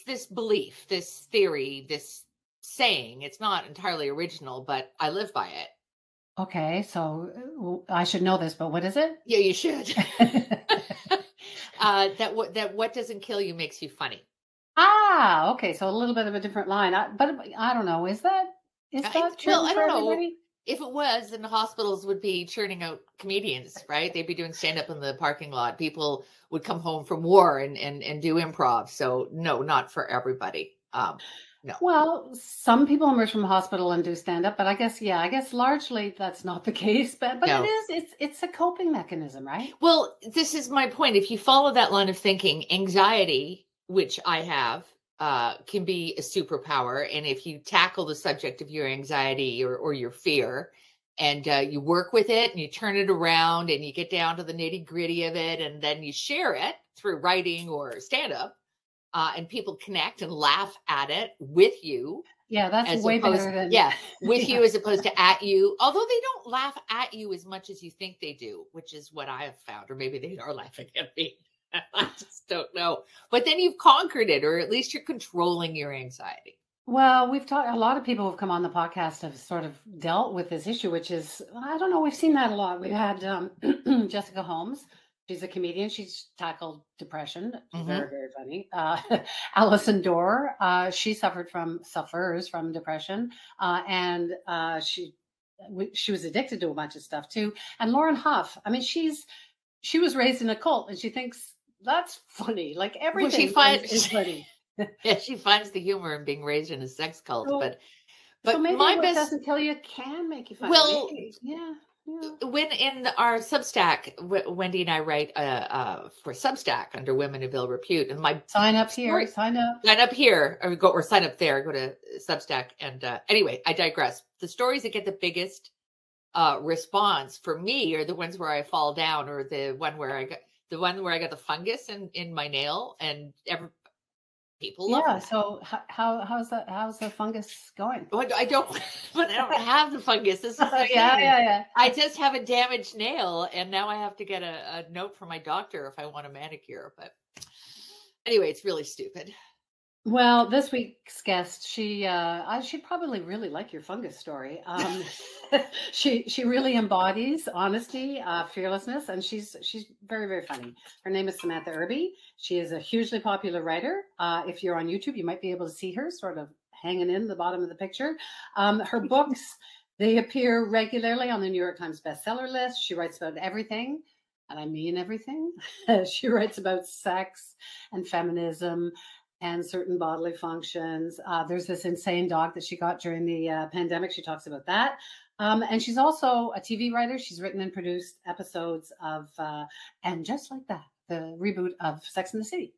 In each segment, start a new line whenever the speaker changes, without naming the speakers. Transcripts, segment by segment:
this belief, this theory, this saying. It's not entirely original, but I live by it.
Okay, so I should know this, but what is it?
Yeah, you should. That what doesn't kill you makes you funny.
Okay, so a little bit of a different line. But I don't know. Is that true
Well, I
for
don't know.
everybody?
If it was, then the hospitals would be churning out comedians, right? They'd be doing stand up in the parking lot. People would come home from war and do improv. So no, not for everybody. No.
Well, some people emerge from the hospital and do stand up, but I guess largely that's not the case. But
No.
it's a coping mechanism, right?
Well, this is my point. If you follow that line of thinking, anxiety, which I have, can be a superpower. And if you tackle the subject of your anxiety or your fear and you work with it and you turn it around and you get down to the nitty gritty of it and then you share it through writing or stand up and people connect and laugh at it with you.
Yeah, that's way better than
with you as opposed to at you. Although they don't laugh at you as much as you think they do, which is what I have found. Or maybe they are laughing at me. I just don't know. But then you've conquered it, or at least you're controlling your anxiety.
Well, we've talked, a lot of people who've come on the podcast have sort of dealt with this issue, which is, I don't know, we've seen that a lot. We've had Jessica Holmes. She's a comedian. She's tackled depression. Very, very funny. Alison Dorr, she suffers from depression. And she was addicted to a bunch of stuff too. And Lauren Huff, I mean, she was raised in a cult and she thinks that's funny. Like everything is funny.
Yeah, she finds the humor in being raised in a sex cult, but
so maybe what doesn't kill you can make you funny.
Well,
yeah.
When in our Substack, Wendy and I write for Substack under Women of Ill Repute, and my
sign up here, sign up
here, or sign up there. Go to Substack, and anyway, I digress. The stories that get the biggest response for me are the ones where I fall down, or the one where I got the fungus in my nail, and people love it.
So how's the fungus going?
Well, I don't have the fungus. This is I just have a damaged nail, and now I have to get a note from my doctor if I want a manicure. But anyway, it's really stupid.
Well, this week's guest, she'd probably really like your fungus story. She really embodies honesty, fearlessness, and she's very, very funny. Her name is Samantha Irby. She is a hugely popular writer. If you're on YouTube, you might be able to see her sort of hanging in the bottom of the picture. Her books, they appear regularly on the New York Times bestseller list. She writes about everything, and I mean everything. She writes about sex and feminism and certain bodily functions. There's this insane dog that she got during the pandemic. She talks about that. And she's also a TV writer. She's written and produced episodes of, and just like that, the reboot of Sex and the City.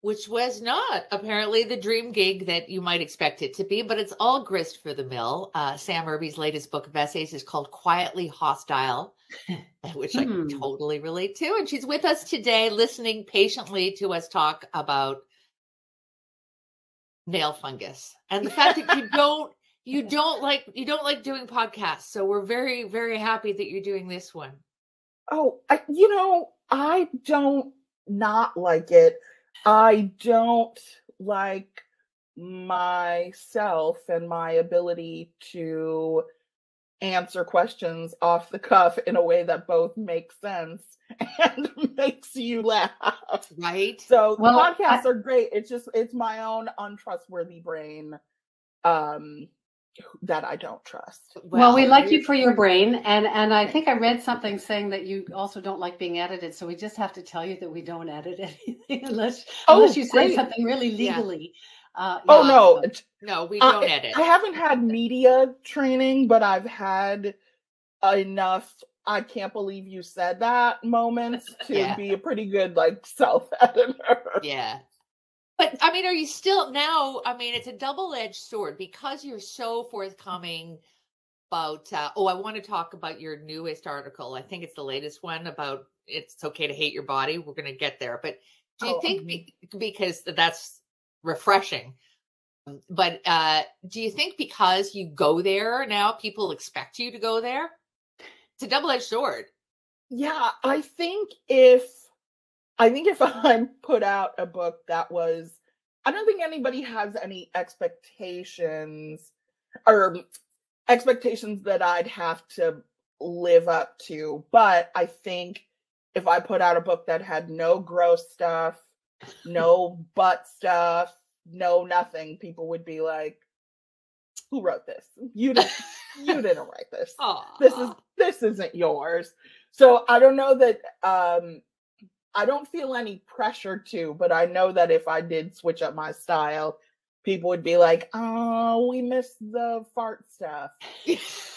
Which was not apparently the dream gig that you might expect it to be, but it's all grist for the mill. Sam Irby's latest book of essays is called Quietly Hostile, which I totally relate to. And she's with us today, listening patiently to us talk about nail fungus and the fact that you don't like doing podcasts. So we're very, very happy that you're doing this one.
Oh, I don't not like it. I don't like myself and my ability to answer questions off the cuff in a way that both makes sense and makes you laugh.
Right.
So podcasts are great. It's my own untrustworthy brain that I don't trust.
Well, we like you for your brain. And I think I read something saying that you also don't like being edited. So we just have to tell you that we don't edit anything unless you say something really legally.
No, we don't edit.
I haven't had media training, but I've had enough I can't believe you said that moments to be a pretty good self-editor.
Yeah. But I mean, are you still now? I mean, it's a double-edged sword because you're so forthcoming about, I want to talk about your newest article. I think it's the latest one about it's okay to hate your body. We're going to get there. But do you think, because that's refreshing, but do you think because you go there now, people expect you to go there? It's a double-edged sword.
Yeah, I think if I put out a book that was I don't think anybody has any expectations or expectations that I'd have to live up to. But I think if I put out a book that had no gross stuff, no butt stuff, no nothing, people would be like, who wrote this? You didn't write this. This isn't yours. So I don't know that I don't feel any pressure to, but I know that if I did switch up my style, people would be like, oh, we missed the fart stuff.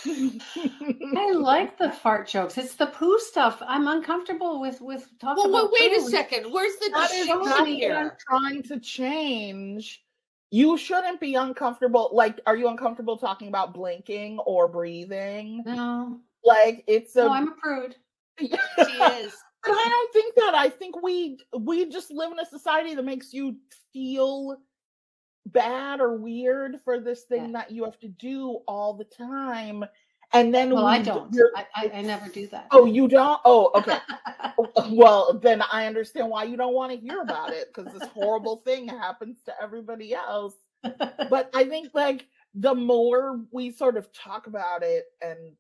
I like the fart jokes. It's the poo stuff. I'm uncomfortable with talking about
wait
poo.
a second. Where's the
That is not what I'm trying to change. You shouldn't be uncomfortable. Like, are you uncomfortable talking about blinking or breathing?
No.
Like, it's a...
No, I'm a prude.
She is.
But I don't think that. I think we just live in a society that makes you feel bad or weird for this thing that you have to do all the time. And then
I don't. I never do that.
Oh, you don't? Oh, okay. Well, then I understand why you don't want to hear about it, because this horrible thing happens to everybody else. But I think, like, the more we sort of talk about it, and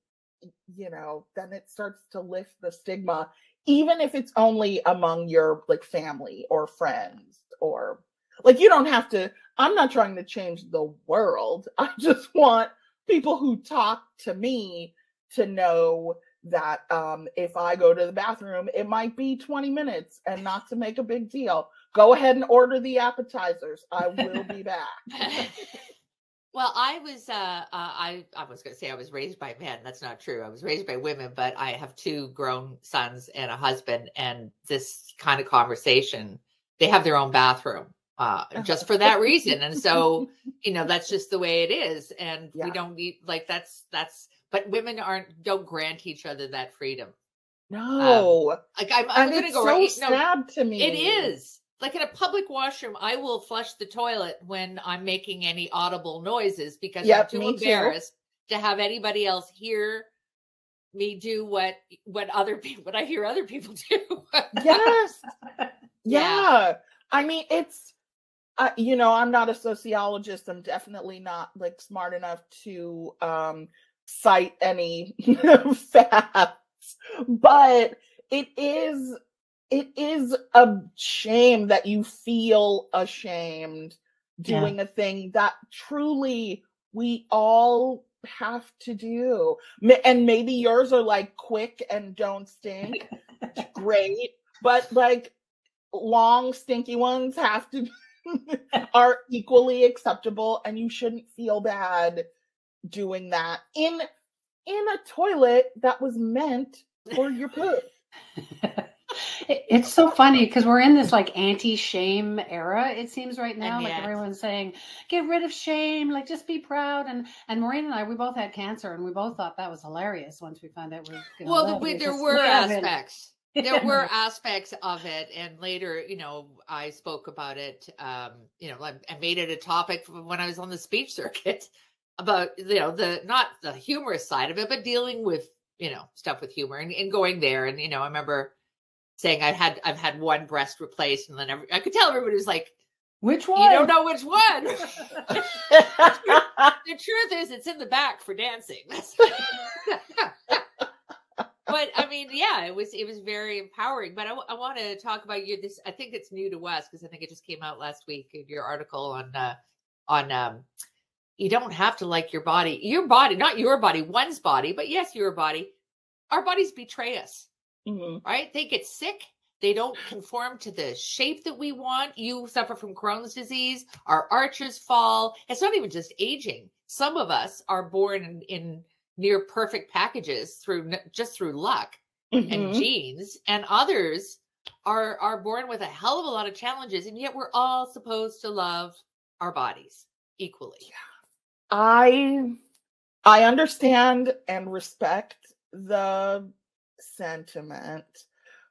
then it starts to lift the stigma, even if it's only among your, like, family or friends, or, like, you don't have to. I'm not trying to change the world. I just want people who talk to me to know that if I go to the bathroom, it might be 20 minutes and not to make a big deal. Go ahead and order the appetizers. I will be back.
Well, I was going to say I was raised by men. That's not true. I was raised by women, but I have 2 grown sons and a husband, and this kind of conversation, they have their own bathroom. Just for that reason. And so, that's just the way it is. And we don't need, like, that's, but women don't grant each other that freedom.
No.
Like I'm going to go
so sad to me.
It is. Like, in a public washroom, I will flush the toilet when I'm making any audible noises, because I'm too embarrassed to have anybody else hear me do what I hear other people do.
Yes. Yeah. I mean, it's, I'm not a sociologist. I'm definitely not, like, smart enough to cite any facts, but it is a shame that you feel ashamed doing a thing that truly we all have to do. And maybe yours are, like, quick and don't stink. Great. But, like, long stinky ones are equally acceptable, and you shouldn't feel bad doing that in a toilet that was meant for your poo.
It's so funny because we're in this, like, anti-shame era, it seems, right now.
And
like, everyone's saying, get rid of shame, like, just be proud. And Maureen and I, we both had cancer, and we both thought that was hilarious once we found out we were going to live.
There were aspects. There were aspects of it, and later, I spoke about it. I made it a topic when I was on the speech circuit about, not the humorous side of it, but dealing with, stuff with humor and going there. And, I remember saying I've had one breast replaced, and then I could tell everybody was like,
which one?
You don't know which one. The truth is, it's in the back for dancing. But I mean, yeah, it was very empowering. But I want to talk about this. I think it's new to us because I think it just came out last week in your article on you don't have to like your body, not your body, one's body, but yes, your body. Our bodies betray us, right? They get sick. They don't conform to the shape that we want. You suffer from Crohn's disease. Our arches fall. It's not even just aging. Some of us are born in near perfect packages through luck and genes, and others are born with a hell of a lot of challenges, and yet we're all supposed to love our bodies equally.
I understand and respect the sentiment,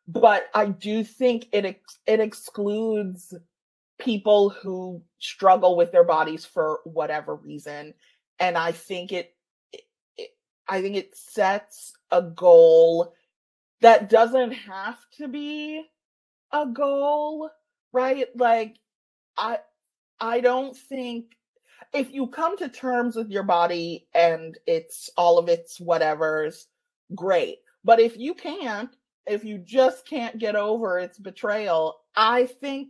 but I do think it excludes people who struggle with their bodies for whatever reason, and I think it sets a goal that doesn't have to be a goal, right? Like, I don't think if you come to terms with your body and it's all of its whatevers, great. But if you can't, if you just can't get over its betrayal, I think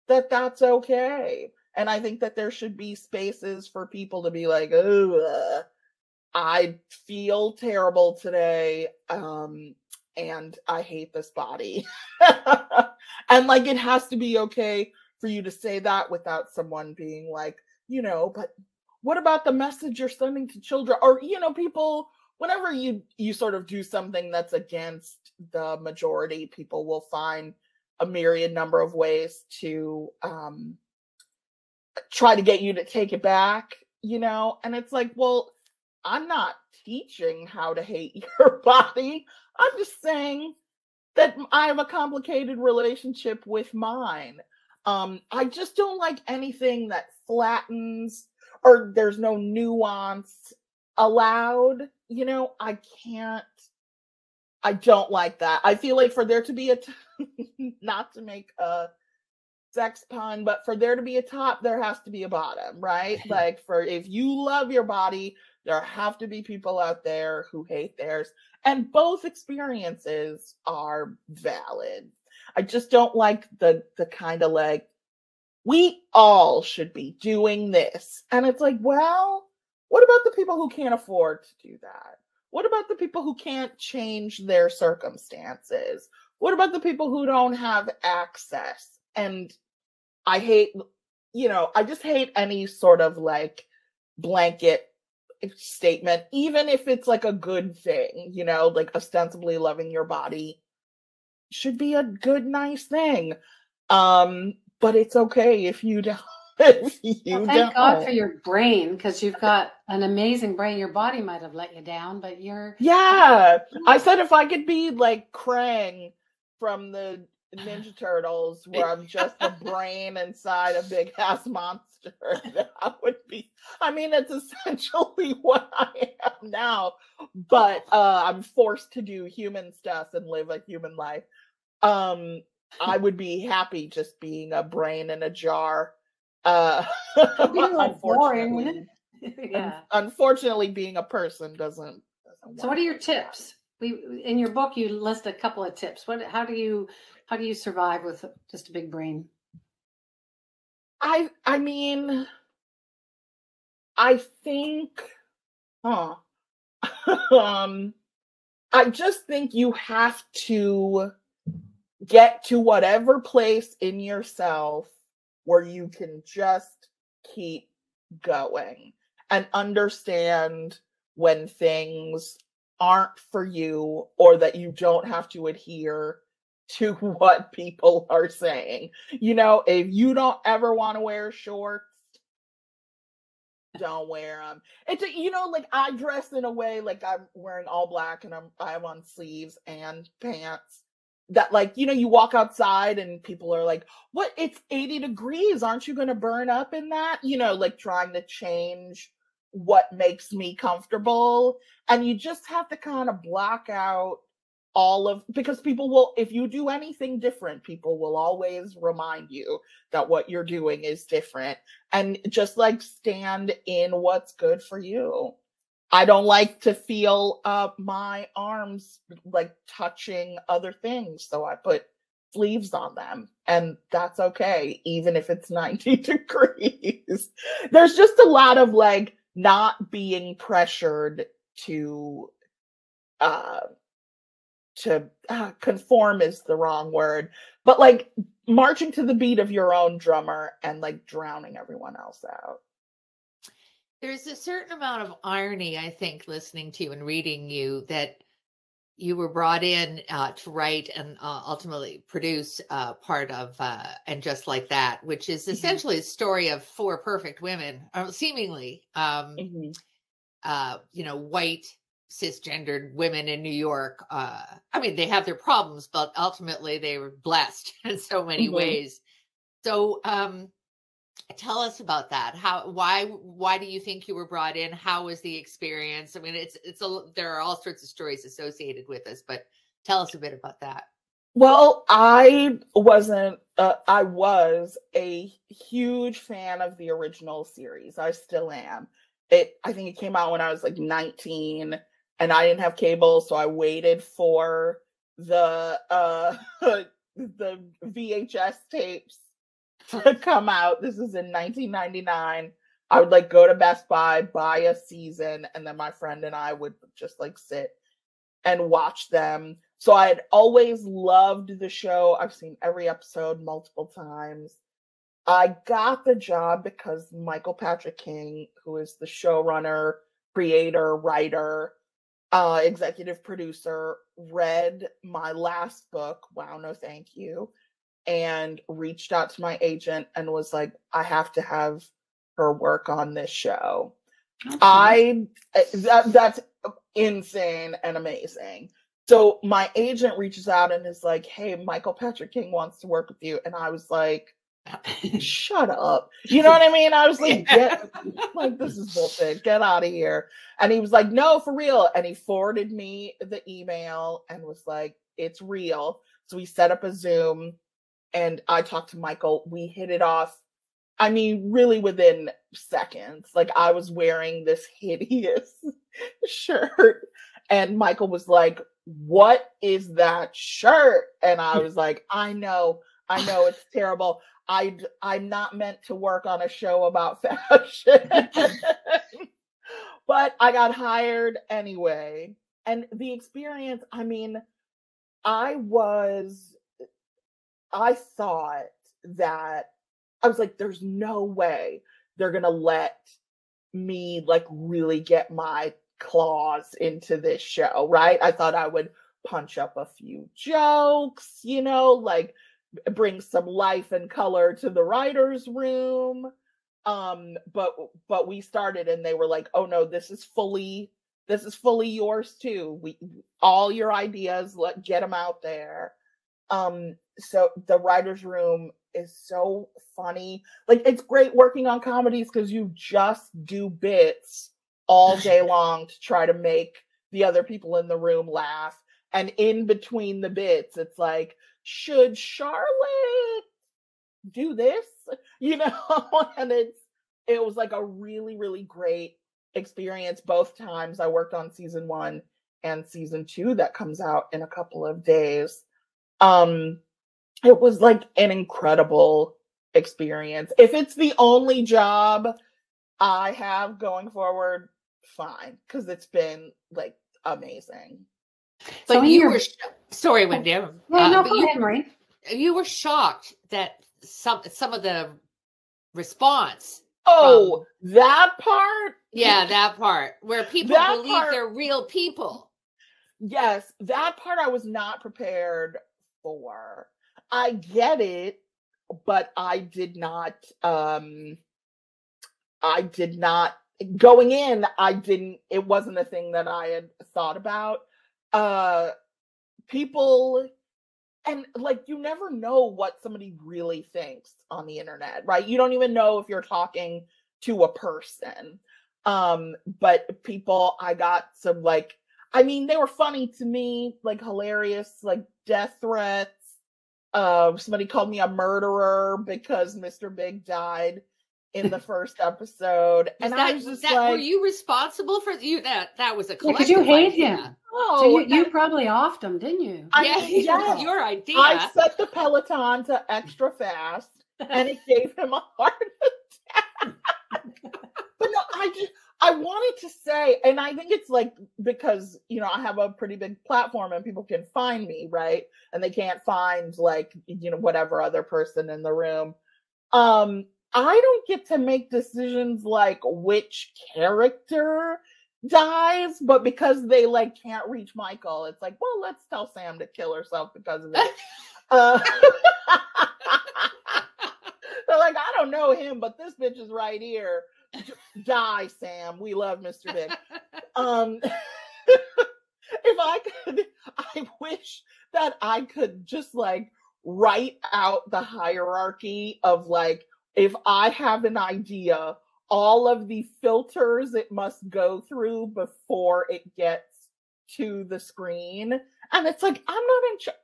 that that's okay. And I think that there should be spaces for people to be like, oh, I feel terrible today. And I hate this body. And like, it has to be okay for you to say that without someone being like, but what about the message you're sending to children? Or, people, whenever you sort of do something that's against the majority, people will find a myriad number of ways to try to get you to take it back, and it's like, well, I'm not teaching how to hate your body. I'm just saying that I have a complicated relationship with mine. I just don't like anything that flattens or there's no nuance allowed. I don't like that. I feel like for there to be not to make a sex pun, but for there to be a top, there has to be a bottom, right? Like, if you love your body, there have to be people out there who hate theirs, and both experiences are valid. I just don't like the kind of like, we all should be doing this. And it's like, well, what about the people who can't afford to do that? What about the people who can't change their circumstances? What about the people who don't have access? And I hate, I just hate any sort of like blanket statement, even if it's like a good thing, like ostensibly loving your body should be a good, nice thing. But it's okay if you don't.
Thank God for your brain, because you've got an amazing brain. Your body might have let you down, but
Yeah. I said if I could be like Krang from the Ninja Turtles, where I'm just a brain inside a big ass monster, that would be, it's essentially what I am now, but I'm forced to do human stuff and live a human life. I would be happy just being a brain in a jar. Unfortunately, unfortunately, being a person doesn't
So what are your tips? In your book, you list a couple of tips. How do you survive with just a big brain?
I think, I just think you have to get to whatever place in yourself where you can just keep going and understand when things aren't for you, or that you don't have to adhere to what people are saying. If you don't ever want to wear shorts, don't wear them. It's like I dress in a way like I'm wearing all black and I have on sleeves and pants that, like, you walk outside and people are like, what, it's 80 degrees, aren't you going to burn up in that? Like trying to change what makes me comfortable. And you just have to kind of block out because people will, if you do anything different, people will always remind you that what you're doing is different, and just like stand in what's good for you. I don't like to feel my arms like touching other things, so I put sleeves on them, and that's okay, even if it's 90 degrees. There's just a lot of like not being pressured to conform is the wrong word, but like marching to the beat of your own drummer and like drowning everyone else out.
There's a certain amount of irony, I think, listening to you and reading you, that you were brought in to write and ultimately produce part of And Just Like That, which is essentially a story of four perfect women, seemingly, white, cisgendered women in New York. They have their problems, but ultimately they were blessed in so many ways. So tell us about that. Why do you think you were brought in? How was the experience? There are all sorts of stories associated with this, but tell us a bit about that.
Well, I wasn't. I was a huge fan of the original series. I still am. I think it came out when I was like 19, and I didn't have cable, so I waited for the the VHS tapes to come out. This is in 1999. I would like go to Best Buy, buy a season, and then my friend and I would just like sit and watch them. So I had always loved the show. I've seen every episode multiple times. I got the job because Michael Patrick King, who is the showrunner, creator, writer, executive producer, read my last book, Wow, No Thank You, and reached out to my agent and was like, I have to have her work on this show. That's insane and amazing. So my agent reaches out and is like, hey, Michael Patrick King wants to work with you. And I was like, shut up. You know what I mean? I was like, this is bullshit. Get out of here. And he was like, no, for real. And he forwarded me the email and was like, it's real. So we set up a Zoom and I talked to Michael. We hit it off. I mean, really within seconds. Like, I was wearing this hideous shirt and Michael was like, what is that shirt? And I was like, I know it's terrible. I'm not meant to work on a show about fashion. But I got hired anyway. And the experience, I mean, I thought that I was like, there's no way they're going to let me like really get my claws into this show, right? I thought I would punch up a few jokes, like bring some life and color to the writer's room. But we started and they were like, oh no, this is fully yours too. All your ideas, get them out there. So the writer's room is so funny. Like, it's great working on comedies because you just do bits all day long to try to make the other people in the room laugh. And in between the bits, it's like, should Charlotte do this? And it was like a really, really great experience both times. I worked on season 1 and season 2 that comes out in a couple of days. It was like an incredible experience. If it's the only job I have going forward, fine, because it's been like amazing.
But so you were sorry, Wendy.
Yeah, no, go ahead, Marie.
You were shocked that some of the response.
Oh, that part?
Yeah, that part where people believe they're real people.
Yes, that part I was not prepared for. I get it, but I did not going in, it wasn't a thing that I had thought about. People, and like, you never know what somebody really thinks on the internet, right? You don't even know if you're talking to a person. But people, I got some like, I mean, they were funny to me, like hilarious, like death threats. Somebody called me a murderer because Mr. Big died in the first episode. And I was just like,
were you responsible for you? That was a collective
because you hate
idea.
him. Oh, so you probably offed him, didn't you?
Yeah, your idea.
I set the Peloton to extra fast, and it gave him a heart attack. But no, I wanted to say, and I think it's like, because, I have a pretty big platform and people can find me, right? And they can't find like, whatever other person in the room. I don't get to make decisions like which character dies, but because they like can't reach Michael, it's like, well, let's tell Sam to kill herself because of it. They're like, I don't know him, but this bitch is right here. Die, Sam. We love Mr. Big. If I could, I wish that I could just like write out the hierarchy of like, if I have an idea, all of the filters it must go through before it gets to the screen. And it's like, I'm not in charge.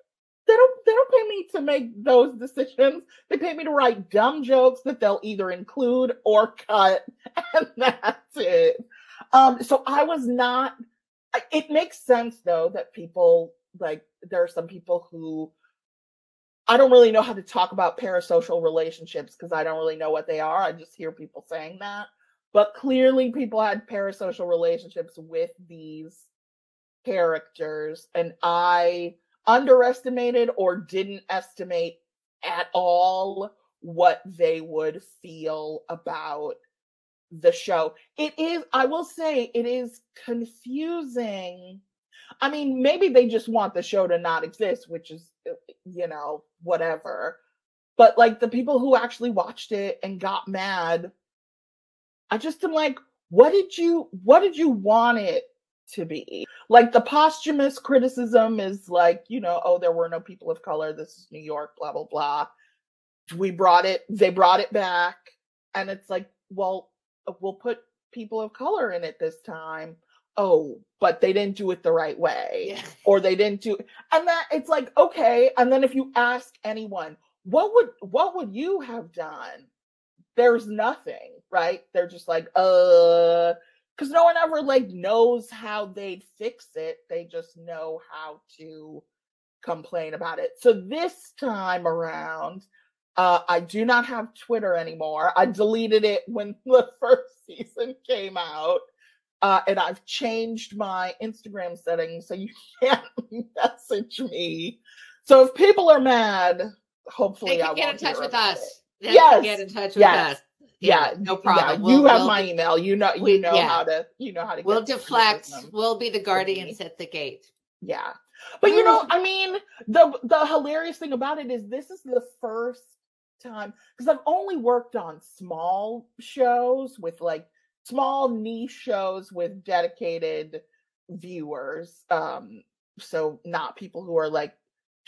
they don't pay me to make those decisions. They pay me to write dumb jokes that they'll either include or cut, and that's it. So I was not. It makes sense though that people like there are some people who I don't really know how to talk about parasocial relationships because I don't really know what they are. I just hear people saying that. But clearly people had parasocial relationships with these characters, and I underestimated or didn't estimate at all what they would feel about the show. It is, I will say, it is confusing. I mean, maybe they just want the show to not exist, which is, whatever. But like the people who actually watched it and got mad, I just am like, what did you want it to be? Like the posthumous criticism is like, oh, there were no people of color. This is New York, blah, blah, blah. They brought it back. And it's like, well, we'll put people of color in it this time. Oh, but they didn't do it the right way.
Yeah.
Or they didn't do, and that it's like, okay. And then if you ask anyone, what would you have done? There's nothing, right? They're just like, because no one ever like knows how they'd fix it. They just know how to complain about it. So this time around, I do not have Twitter anymore. I deleted it when the first season came out. And I've changed my Instagram settings so you can't message me. So if people are mad, hopefully
they can
I
get in
won't
touch
hear
with
about
us.
it.
They
Yes.
can get in touch with
Yes.
us.
Yeah,
no problem.
Yeah, you have my email. You know how to.
We'll deflect. We'll be the guardians at the gate.
Yeah, but I mean, the hilarious thing about it is this is the first time, because I've only worked on small shows with like small niche shows with dedicated viewers. So not people who are like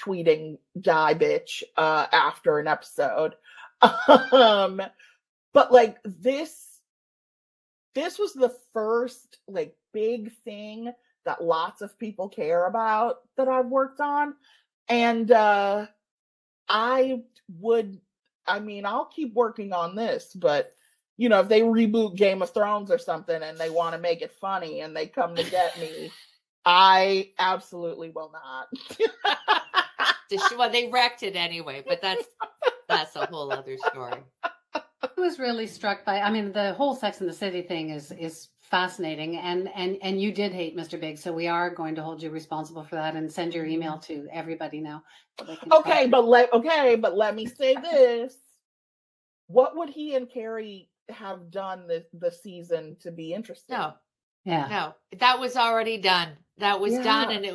tweeting "die bitch" after an episode. But like this was the first like big thing that lots of people care about that I've worked on. And I'll keep working on this, but if they reboot Game of Thrones or something and they want to make it funny and they come to get me, I absolutely will not.
Well, they wrecked it anyway, but that's a whole other story.
I was really struck by, the whole Sex and the City thing is fascinating, and you did hate Mr. Big, so we are going to hold you responsible for that and send your email to everybody now.
Okay, but let me say this. What would he and Carrie have done the season to be interesting?
No.
Yeah.
No, that was already done. That was done, and I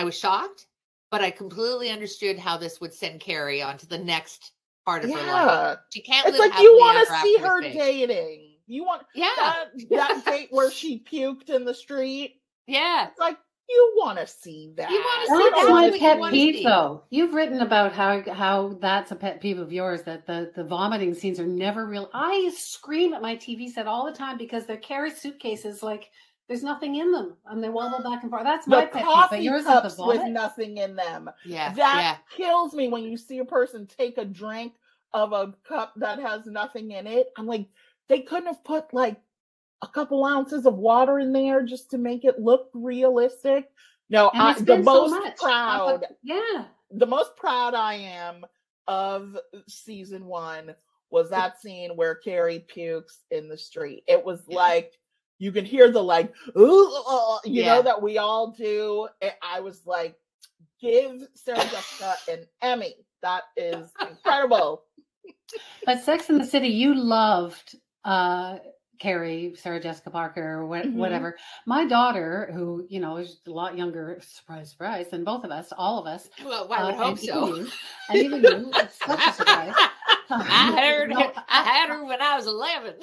was shocked, but I completely understood how this would send Carrie on to the next part of her life. She can't.
It's like you want to see her dating. You want that date where she puked in the street.
Yeah,
it's like you want to see that.
You want to see
that's my pet peeve, though. You've written about how that's a pet peeve of yours, that the vomiting scenes are never real. I scream at my TV set all the time because they're Carrie suitcases like there's nothing in them, and they wobble back and forth. That's my pet peeve. But yours is the vomit
with nothing in them.
Yeah,
that kills me when you see a person take a drink of a cup that has nothing in it. I'm like, they couldn't have put like a couple ounces of water in there just to make it look realistic. No, the most proud I am of season 1 was that scene where Carrie pukes in the street. It was like, you can hear the like, know, that we all do. I was like, give Sarah Jessica an Emmy. That is incredible.
But Sex and the City, you loved Carrie, Sarah Jessica Parker, or whatever. My daughter, who is a lot younger, surprise, surprise, than both of us, all of us.
Well, I would hope so.
And even you, it's such a surprise.
I had her when I was 11.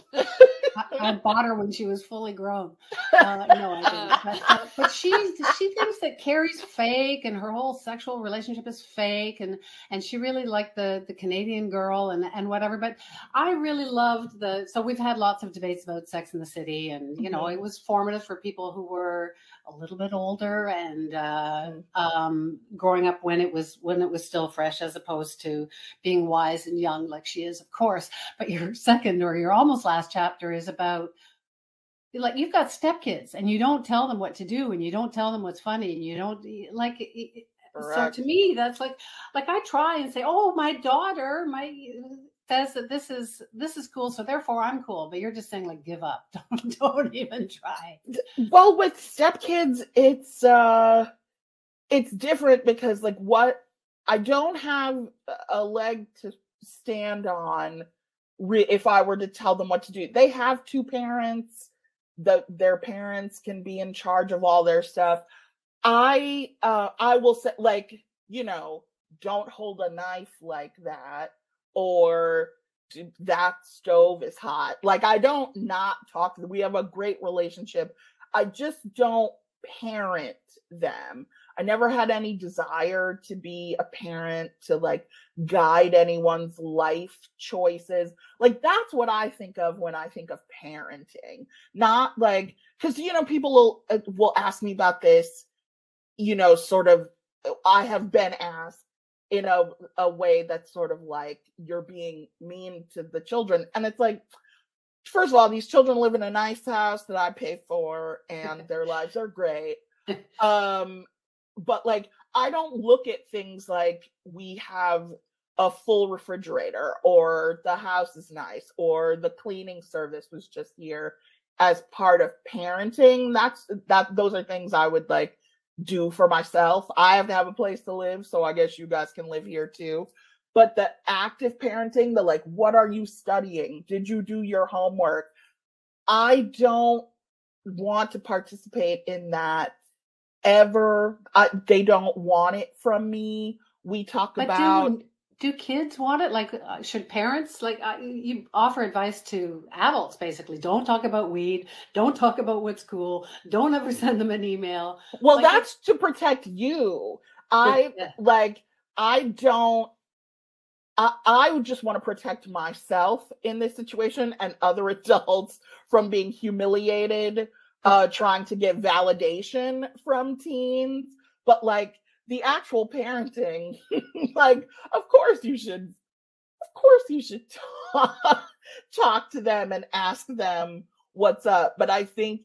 I bought her when she was fully grown. No, I didn't. But she thinks that Carrie's fake and her whole sexual relationship is fake, and she really liked the Canadian girl and whatever. But I really loved so we've had lots of debates about Sex and the City, and it was formative for people who were a little bit older and growing up when it was still fresh, as opposed to being wise and young like she is, of course. But your second or your almost last chapter is about, like, you've got stepkids and you don't tell them what to do and you don't tell them what's funny and you don't like. So to me, that's like I try and say, oh, my daughter, says that this is cool, so therefore I'm cool. But you're just saying, like, give up. Don't even try.
Well, with stepkids, it's different because, like, what I don't have a leg to stand on if I were to tell them what to do. They have two parents. Their parents can be in charge of all their stuff. I will say, like, don't hold a knife like that, or that stove is hot. Like, I don't not talk to them. We have a great relationship. I just don't parent them. I never had any desire to be a parent, to like guide anyone's life choices. Like, that's what I think of when I think of parenting. Not like, because people will ask me about this, sort of, I have been asked in a way that's sort of like, you're being mean to the children. And it's like, first of all, these children live in a nice house that I pay for and their lives are great. But like, I don't look at things like we have a full refrigerator, or the house is nice, or the cleaning service was just here as part of parenting. Those are things I would like do for myself. I have to have a place to live, so I guess you guys can live here too. But the active parenting, the like, what are you studying? Did you do your homework? I don't want to participate in that ever. They don't want it from me. We talk about.
Do kids want it? Like, should parents, like, you offer advice to adults, basically. Don't talk about weed. Don't talk about what's cool. Don't ever send them an email.
Well, like, that's to protect you. I would just want to protect myself in this situation and other adults from being humiliated, trying to get validation from teens. But like, the actual parenting, like, of course you should talk to them and ask them what's up. But I think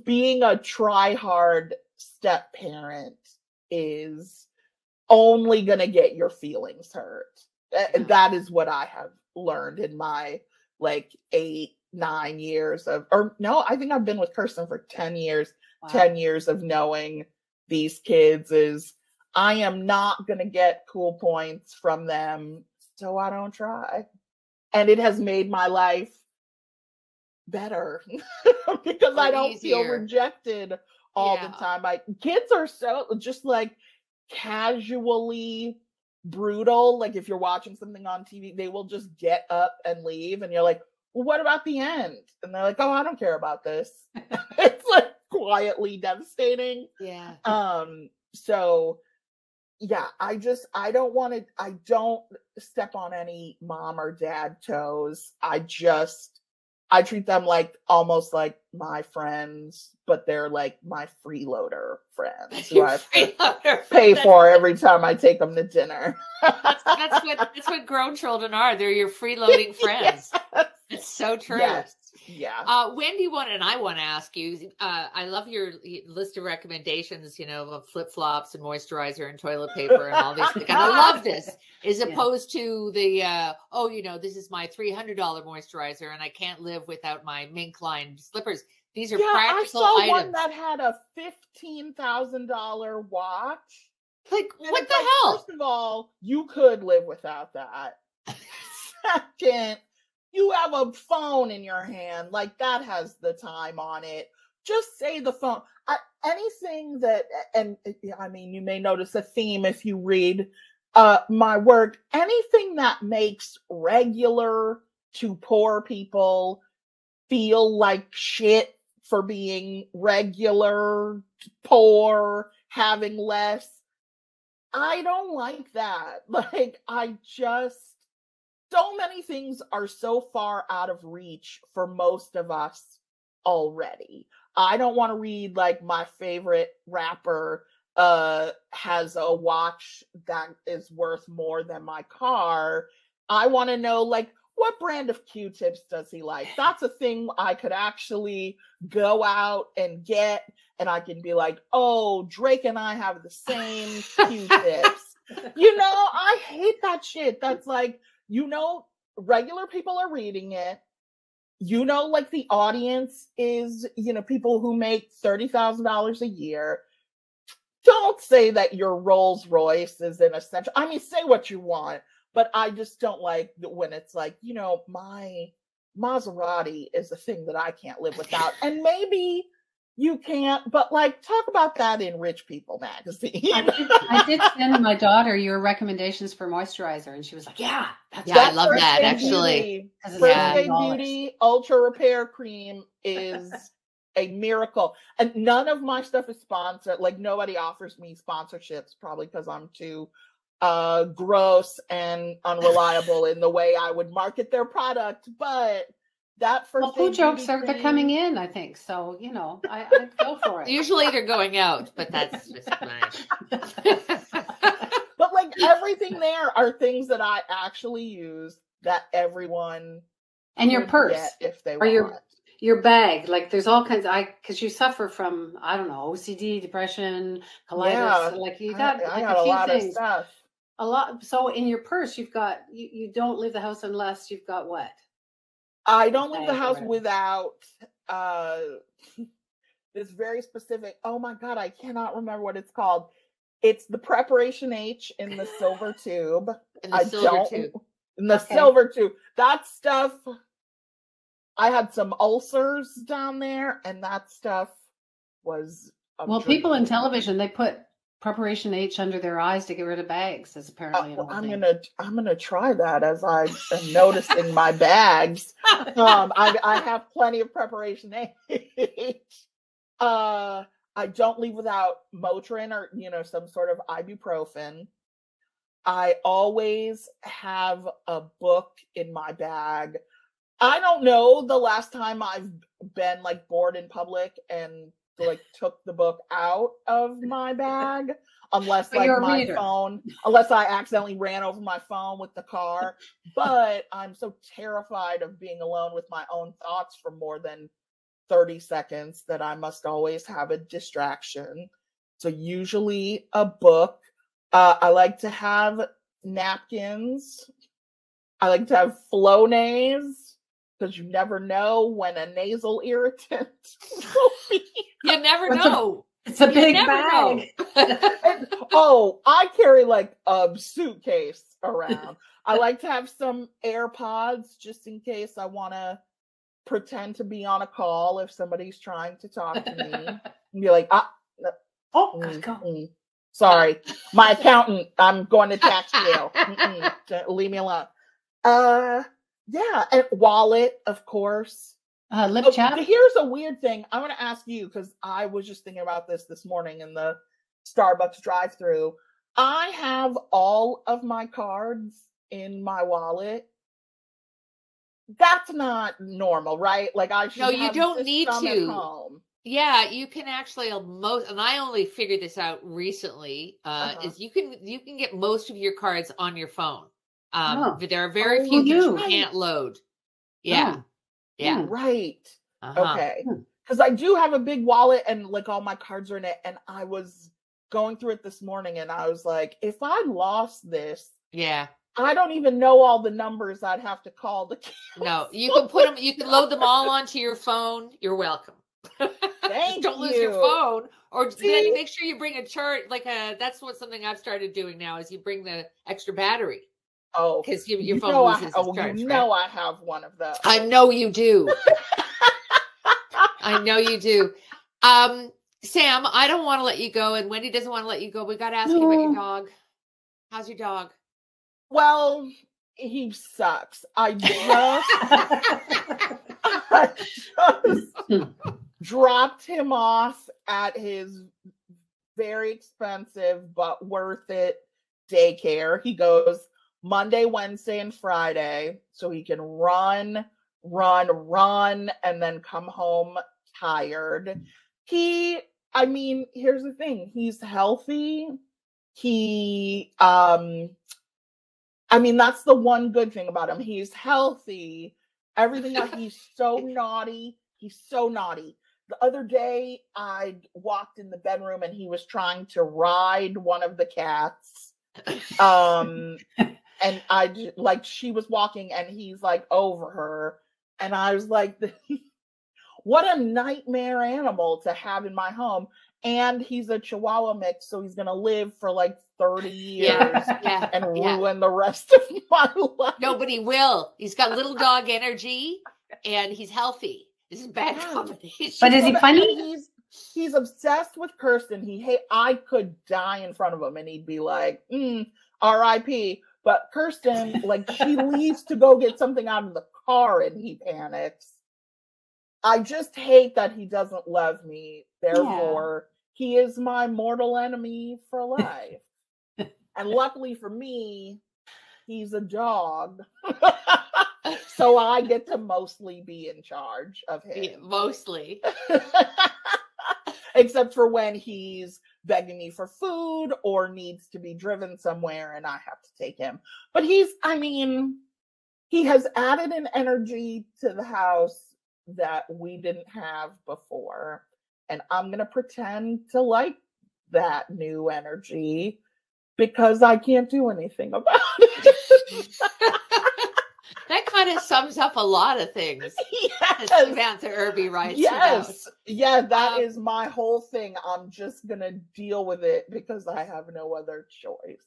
being a try-hard step parent is only going to get your feelings hurt. That is what I have learned in my like 8-9 years I think I've been with Kirsten for 10 years. Wow. 10 years of knowing these kids is, I am not going to get cool points from them, so I don't try. And it has made my life better because I don't feel rejected all the time. Kids are so just like casually brutal. Like, if you're watching something on TV, they will just get up and leave, and you're like, well, what about the end? And they're like, oh, I don't care about this. It's like quietly devastating.
Yeah.
So yeah, I don't step on any mom or dad toes. I treat them like almost like my friends, but they're like my freeloader friends who I pay for every time I take them to dinner.
That's what grown children are. They're your freeloading friends. Yes. It's so true.
Yes. Yeah.
When do you want, and I want to ask you, I love your list of recommendations, of flip-flops and moisturizer and toilet paper and all these things. And I love this, as opposed to the, this is my $300 moisturizer and I can't live without my mink-lined slippers. These are practical items.
I saw one that had a $15,000 watch.
Like, what the hell?
First of all, you could live without that. Second, you have a phone in your hand, like, that has the time on it. Just say the phone. Anything that, and I mean, you may notice a theme if you read my work. Anything that makes regular to poor people feel like shit for being regular, poor, having less. I don't like that. Like, so many things are so far out of reach for most of us already. I don't want to read like my favorite rapper has a watch that is worth more than my car. I want to know like what brand of Q-tips does he like? That's a thing I could actually go out and get, and I can be like, oh, Drake and I have the same Q-tips. You know, I hate that shit. That's like, you know, regular people are reading it. You know, like the audience is, you know, people who make $30,000 a year. Don't say that your Rolls Royce is an essential. I mean, say what you want, but I just don't like when it's like, you know, my Maserati is a thing that I can't live without. And maybe you can't, but like talk about that in Rich People magazine.
I did send my daughter your recommendations for moisturizer, and she was like, "Yeah,
I love that actually.
First Aid Beauty Ultra Repair Cream is a miracle, and none of my stuff is sponsored. Like nobody offers me sponsorships, probably because I'm too gross and unreliable in the way I would market their product. But that First
food jokes they're coming in, I think. So, you know, I'd go for it.
Usually they're going out, but that's just nice.
But like everything there are things that I actually use that everyone
and your purse
if they
or want. Your bag, like there's all kinds because you suffer from, I don't know, OCD, depression, colitis.
Yeah,
like you got
I got a lot of stuff.
A lot. So in your purse, you've got, you don't leave the house unless you've got what?
I don't leave the house without this very specific, oh my God, I cannot remember what it's called. It's the Preparation H in the silver tube.
In the
silver tube. That stuff, I had some ulcers down there, and that stuff was
people in television, they put Preparation H under their eyes to get rid of bags. That's apparently
I'm gonna try that as I am noticing my bags. I have plenty of Preparation H. I don't leave without Motrin or, you know, some sort of ibuprofen. I always have a book in my bag. I don't know the last time I've been like bored in public and like took the book out of my bag, unless like my phone, unless I accidentally ran over my phone with the car. But I'm so terrified of being alone with my own thoughts for more than 30 seconds that I must always have a distraction. So usually a book. I like to have napkins. I like to have Flonase, because you never know when a nasal irritant will be.
You never know.
It's a big bag.
I carry like a suitcase around. I like to have some AirPods just in case I want to pretend to be on a call if somebody's trying to talk to me. And be like, sorry, my accountant, I'm going to tax jail. Leave me alone. Yeah, and wallet, of course.
Lip chat.
Here's a weird thing. I'm going to ask you, because I was just thinking about this morning in the Starbucks drive-thru. I have all of my cards in my wallet. That's not normal, right? Like I should.
No, you don't need to.
At home.
Yeah, you can actually and I only figured this out recently. Is you can get most of your cards on your phone. But there are very few you can't load. Yeah. Yeah.
Right. Okay. Because I do have a big wallet and like all my cards are in it. And I was going through it this morning and I was like, if I lost this, I don't even know all the numbers I'd have to call to cancel.
No, you can put them, you can load them all onto your phone. You're welcome. Don't lose your phone. Or then make sure you bring a chart, that's something I've started doing now is you bring the extra battery.
Oh,
because your phone loses its charge.
I have one of those.
I know you do. I know you do. Sam, I don't want to let you go, and Wendy doesn't want to let you go. We got to ask you about your dog. How's your dog?
Well, he sucks. I just dropped him off at his very expensive but worth it daycare. He goes Monday, Wednesday, and Friday, so he can run, and then come home tired. Here's the thing. He's healthy. That's the one good thing about him. He's healthy. Everything else, he's so naughty. He's so naughty. The other day, I walked in the bedroom and he was trying to ride one of the cats. And she was walking and he's like over her. And I was like, what a nightmare animal to have in my home. And he's a Chihuahua mix, so he's going to live for like 30 years and ruin the rest of my life.
Nobody will. He's got little dog energy and he's healthy. This is bad combination.
But is he funny?
He's obsessed with Kirsten. I could die in front of him and he'd be like, R.I.P. But Kirsten, like, she leaves to go get something out of the car and he panics. I just hate that he doesn't love me. Therefore, he is my mortal enemy for life. And luckily for me, he's a dog. So I get to mostly be in charge of him.
Yeah, mostly.
Except for when he's begging me for food or needs to be driven somewhere and I have to take him. But he has added an energy to the house that we didn't have before. And I'm going to pretend to like that new energy because I can't do anything about it.
That kind of sums up a lot of things.
Yes.
Samantha Irby writes.
Yes. Yeah, that is my whole thing. I'm just going to deal with it because I have no other choice.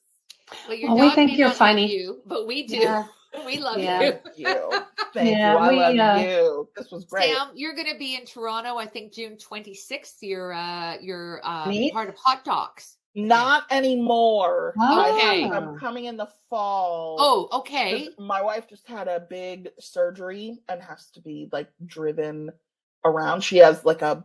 Well,
we think you're funny.
You, but we do.
Yeah.
We love
Thank you. Thank you.
Yeah,
I love you. This was great.
Sam, you're going to be in Toronto, I think June 26th. You're
Me?
part of Hot Docs.
Not anymore.
Okay.
I'm coming in the fall.
Oh, okay.
My wife just had a big surgery and has to be like driven around. She has like a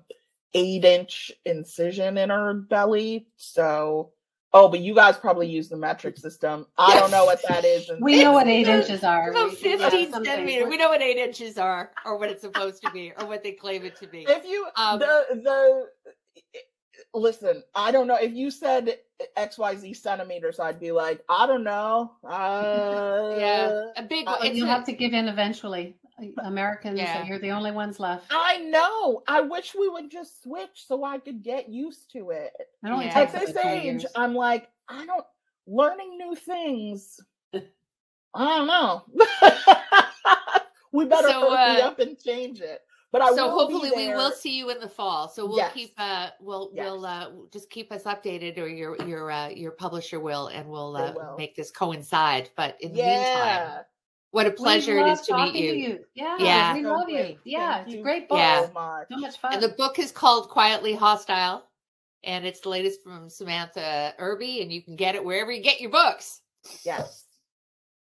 8-inch incision in her belly. So, but you guys probably use the metric system. I don't know what that is.
We know what 8 inches are.
About 15 centimeters. We know what 8 inches are, or what it's supposed to be, or what they claim it to be.
If you listen, I don't know. If you said XYZ centimeters, I'd be like, I don't know.
A big one.
You'll have to give in eventually. Americans, you're the only ones left.
I know. I wish we would just switch so I could get used to it.
It only
At
takes
this
about 2
age,
years.
I'm like, learning new things. I don't know. We better hurry up and change it. But
hopefully we will see you in the fall. So we'll keep we'll just keep us updated, or your publisher will, and we'll make this coincide. But in the meantime, what a pleasure it is to meet you.
Yeah, we love you. Yeah, it's a great book. So much fun.
And the book is called Quietly Hostile, and it's the latest from Samantha Irby, and you can get it wherever you get your books.
Yes.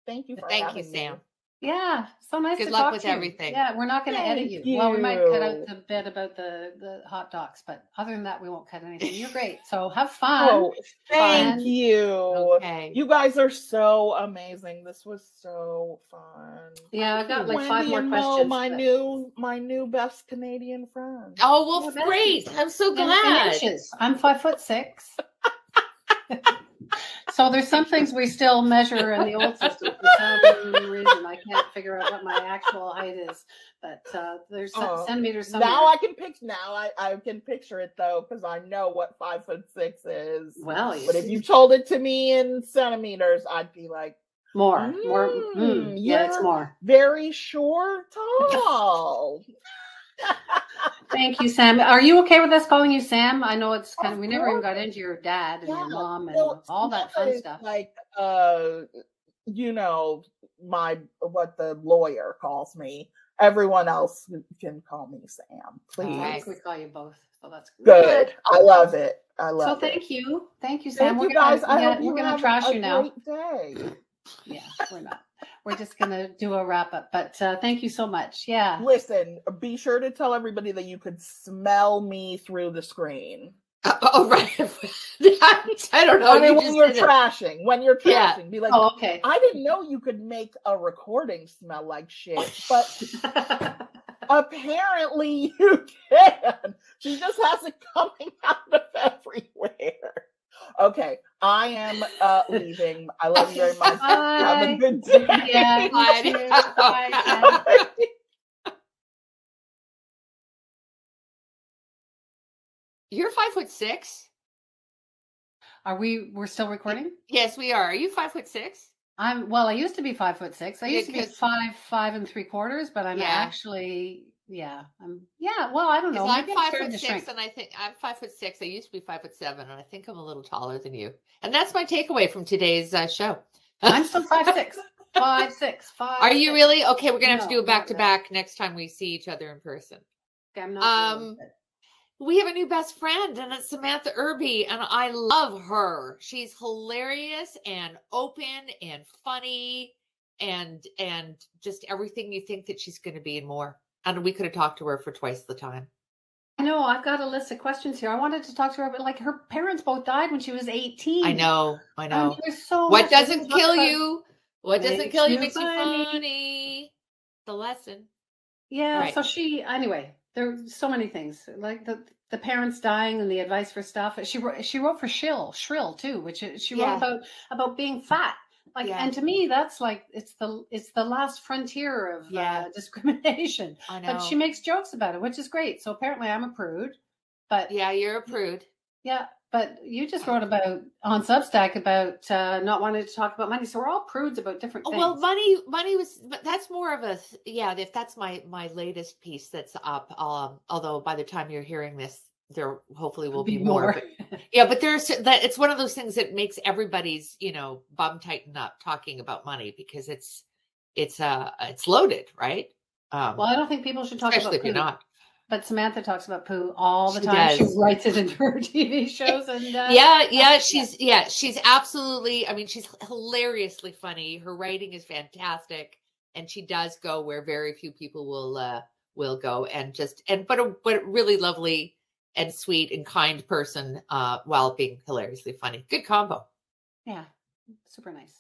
Thank you.
Thank you, Sam.
Yeah, so nice to talk to you.
Good luck with everything.
Yeah, we're not going to edit you. Well, we might cut out the bit about the hot dogs, but other than that, we won't cut anything. You're great. So have fun.
Oh, thank you.
Okay.
You guys are so amazing. This was so fun.
Yeah, I've got like
Wendy
5 more
and
questions.
My new best Canadian friend.
Oh, well, great. I'm so glad.
I'm 5'6". So there's some things we still measure in the old system for some reason. I can't figure out what my actual height is, but there's centimeters somewhere.
Now I can picture it though, because I know what 5'6" is.
Well,
but if you told it to me in centimeters, I'd be like,
more. Yeah, it's more.
Very short, tall.
Thank you, Sam. Are you okay with us calling you Sam? I know it's kind of, we never even got into your dad and your mom and all that fun stuff.
Like, what the lawyer calls me. Everyone else can call me Sam, please.
I think we call you both, so that's
good. I love it.
So thank you, Sam.
Thank you guys. I hope
we're gonna trash you now.
Great day.
Yeah, we're not. We're just going to do a wrap up, but thank you so much. Yeah.
Listen, be sure to tell everybody that you could smell me through the screen.
Oh, right. I don't know.
I mean, when you're trashing, be like,
okay.
I didn't know you could make a recording smell like shit, but Apparently you can. She just has it coming out of everywhere. Okay, I am leaving. I love you very much. Have a good day.
Yeah,
Bye.
you too. Bye, Jen.
You're 5'6".
We're still recording?
Yes, we are. Are you 5'6"?
I used to be 5'6". I
Yeah,
used to be 5 3/4, but I'm
Yeah.
actually, well, I don't know.
I'm
Maybe I'm starting to
5'6",
shrink.
and I think I'm 5'6". I used to be 5'7", and I think I'm a little taller than you. And that's my takeaway from today's show.
I'm still 5'6". 5'6".
Are you really? Okay, we're gonna have to
No,
do a
not
back to back next time we see each other in person.
I'm not really, but-
We have a new best friend, and it's Samantha Irby, and I love her. She's hilarious and open and funny and just everything you think that she's going to be and more. And we could have talked to her for twice the time.
I know. I've got a list of questions here. I wanted to talk to her, but like her parents both died when she was 18.
I know.
And there's so
What
much
doesn't
to talk
kill
about.
you? What doesn't kill you
Makes
makes
you
you
funny.
funny. The lesson.
Yeah.
Right.
So anyway, there's so many things like the parents dying and the advice for stuff. She wrote for Shrill too, which she wrote about being fat. Like, and to me, that's like it's the last frontier of discrimination.
I know.
But she makes jokes about it, which is great. So apparently, I'm a prude. But
yeah, you're a prude.
Yeah, but you just wrote about on Substack about not wanting to talk about money. So we're all prudes about different things.
Well, money was, but that's more of a if that's my latest piece that's up. Although by the time you're hearing this, there hopefully will be more. But there's that. It's one of those things that makes everybody's bum tighten up talking about money because it's loaded, right?
Well, I don't think people should talk
especially
about
if you're not.
But Samantha talks about poo all the
She
time.
does.
She writes it into her TV shows, and
she's absolutely. I mean, she's hilariously funny. Her writing is fantastic, and she does go where very few people will go. But a really lovely and sweet and kind person, while being hilariously funny. Good combo.
Yeah, super nice.